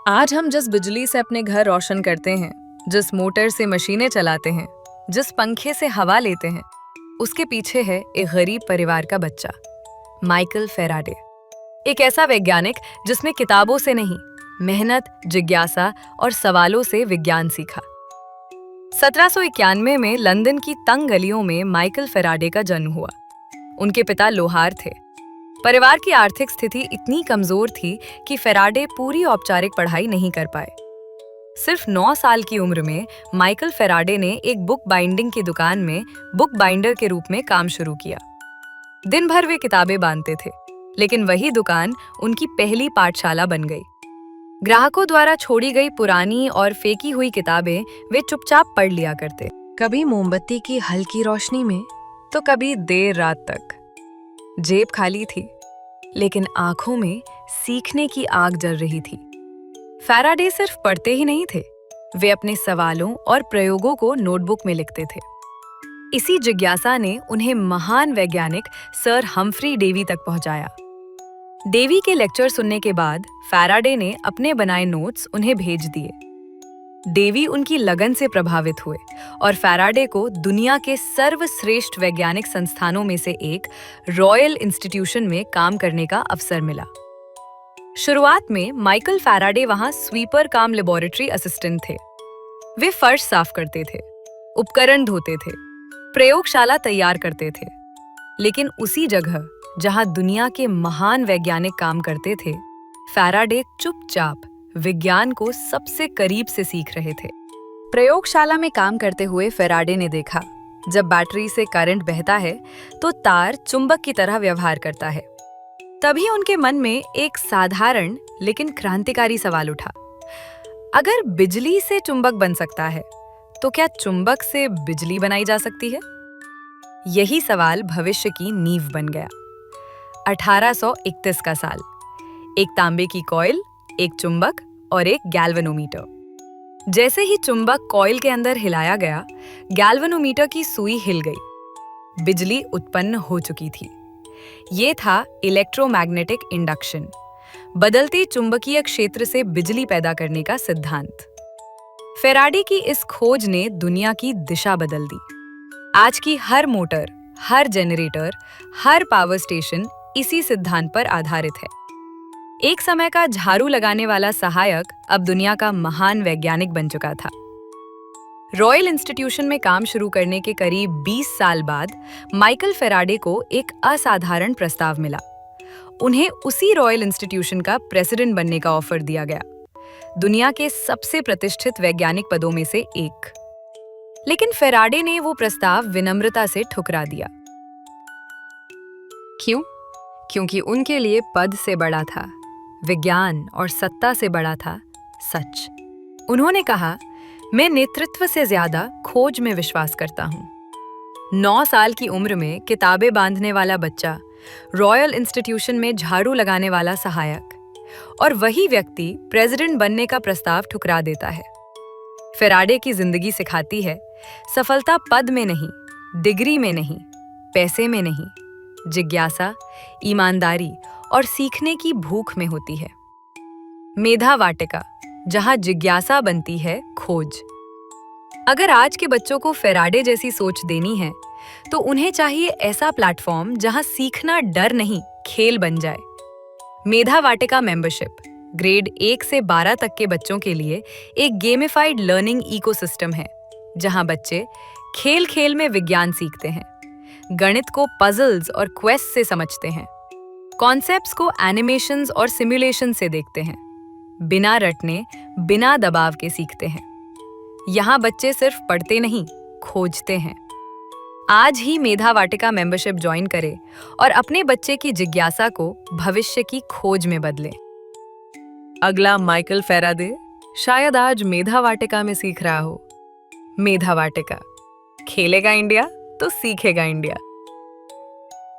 आज हम जिस बिजली से अपने घर रोशन करते हैं, जिस मोटर से मशीनें चलाते हैं, जिस पंखे से हवा लेते हैं, उसके पीछे है एक गरीब परिवार का बच्चा, माइकल फेराडे। एक ऐसा वैज्ञानिक जिसने किताबों से नहीं, मेहनत, जिज्ञासा और सवालों से विज्ञान सीखा। 1791 में लंदन की तंग गलियों में माइकल फेराडे का जन्म हुआ। उनके पिता लोहार थे। परिवार की आर्थिक स्थिति इतनी कमजोर थी कि फेराडे पूरी औपचारिक पढ़ाई नहीं कर पाए। सिर्फ 9 साल की उम्र में माइकल फेराडे ने एक बुक बाइंडिंग की दुकान में बुक बाइंडर के रूप में काम शुरू किया। दिन भर वे किताबें बांधते थे, लेकिन वही दुकान उनकी पहली पाठशाला बन गई। ग्राहकों द्वारा छोड़ी गई पुरानी और फेंकी हुई किताबें वे चुपचाप पढ़ लिया करते, कभी मोमबत्ती की हल्की रोशनी में, तो कभी देर रात तक। जेब खाली थी, लेकिन आंखों में सीखने की आग जल रही थी। फैराडे सिर्फ पढ़ते ही नहीं थे, वे अपने सवालों और प्रयोगों को नोटबुक में लिखते थे। इसी जिज्ञासा ने उन्हें महान वैज्ञानिक सर हम्फ्री डेवी तक पहुंचाया। डेवी के लेक्चर सुनने के बाद फैराडे ने अपने बनाए नोट्स उन्हें भेज दिए। डेवी उनकी लगन से प्रभावित हुए और फैराडे को दुनिया के सर्वश्रेष्ठ वैज्ञानिक संस्थानों में से एक रॉयल इंस्टीट्यूशन में काम करने का अवसर मिला। शुरुआत में माइकल फैराडे वहां स्वीपर काम लेबोरेटरी असिस्टेंट थे। वे फर्श साफ करते थे, उपकरण धोते थे, प्रयोगशाला तैयार करते थे। लेकिन उसी जगह जहां दुनिया के महान वैज्ञानिक काम करते थे, फैराडे चुपचाप विज्ञान को सबसे करीब से सीख रहे थे। प्रयोगशाला में काम करते हुए फैराडे ने देखा, जब बैटरी से करंट बहता है तो तार चुंबक की तरह व्यवहार करता है। तभी उनके मन में एक साधारण लेकिन क्रांतिकारी सवाल उठा। अगर बिजली से चुंबक बन सकता है, तो क्या चुंबक से बिजली बनाई जा सकती है? यही सवाल भविष्य की नींव बन गया। 1831 का साल, एक तांबे की कॉइल, एक चुंबक और एक गैल्वेनोमीटर। जैसे ही चुंबक कॉइल के अंदर हिलाया गया, गैल्वेनोमीटर की सुई हिल गई। बिजली उत्पन्न हो चुकी थी। ये था इलेक्ट्रोमैग्नेटिक इंडक्शन, बदलते चुंबकीय क्षेत्र से बिजली पैदा करने का सिद्धांत। फैराडे की इस खोज ने दुनिया की दिशा बदल दी। आज की हर मोटर, हर जनरेटर, हर पावर स्टेशन इसी सिद्धांत पर आधारित है। एक समय का झाड़ू लगाने वाला सहायक अब दुनिया का महान वैज्ञानिक बन चुका था। रॉयल इंस्टीट्यूशन में काम शुरू करने के करीब 20 साल बाद माइकल फैराडे को एक असाधारण प्रस्ताव मिला। उन्हें उसी रॉयल इंस्टीट्यूशन का प्रेसिडेंट बनने का ऑफर दिया गया, दुनिया के सबसे प्रतिष्ठित वैज्ञानिक पदों में से एक। लेकिन फैराडे ने वो प्रस्ताव विनम्रता से ठुकरा दिया। क्यों? क्योंकि उनके लिए पद से बड़ा था विज्ञान और सत्ता से बड़ा था सच। उन्होंने कहा, मैं नेतृत्व से ज्यादा खोज में विश्वास करता हूं। 9 साल की उम्र में किताबें बांधने वाला बच्चा, रॉयल इंस्टीट्यूशन में झाड़ू लगाने वाला सहायक, और वही व्यक्ति प्रेसिडेंट बनने का प्रस्ताव ठुकरा देता है। फैराडे की जिंदगी सिखाती है, सफलता पद में नहीं, डिग्री में नहीं, पैसे में नहीं, जिज्ञासा, ईमानदारी और सीखने की भूख में होती है। मेधा वाटिका, जहां जिज्ञासा बनती है खोज। अगर आज के बच्चों को फैराडे जैसी सोच देनी है, तो उन्हें चाहिए ऐसा प्लेटफॉर्म जहां सीखना डर नहीं, खेल बन जाए। मेधा वाटिका मेंबरशिप ग्रेड 1 से 12 तक के बच्चों के लिए एक गेमिफाइड लर्निंग इकोसिस्टम है, जहां बच्चे खेल खेल में विज्ञान सीखते हैं, गणित को पजल्स और क्वेस्ट से समझते हैं, कॉन्सेप्ट्स को एनिमेशंस और सिमुलेशन से देखते हैं, बिना रटने, बिना दबाव के सीखते हैं। यहाँ बच्चे सिर्फ पढ़ते नहीं, खोजते हैं। आज ही मेधा वाटिका मेंबरशिप ज्वाइन करें और अपने बच्चे की जिज्ञासा को भविष्य की खोज में बदलें। अगला माइकल फैराडे शायद आज मेधा वाटिका में सीख रहा हो। मेधा वाटिका, खेलेगा इंडिया तो सीखेगा इंडिया।